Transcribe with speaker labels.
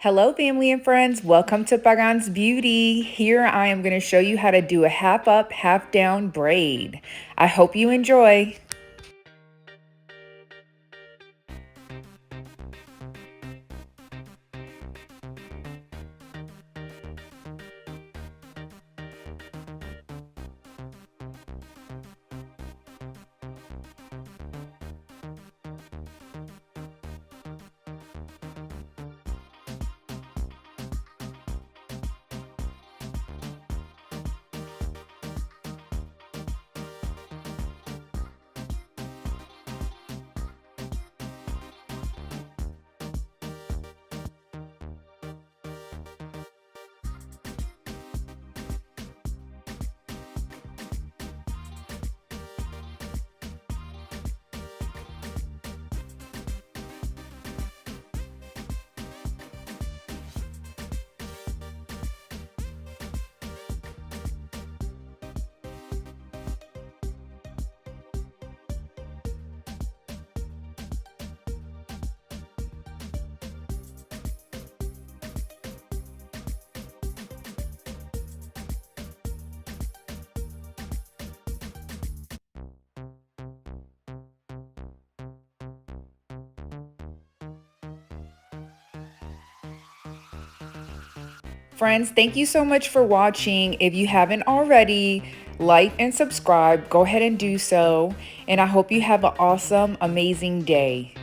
Speaker 1: Hello, family and friends. Welcome to Pagan's Beauty. Here I am going to show you how to do a half up, half down braid. I hope you enjoy. Friends, thank you so much for watching. If you haven't already, like and subscribe. Go ahead and do so. And I hope you have an awesome, amazing day.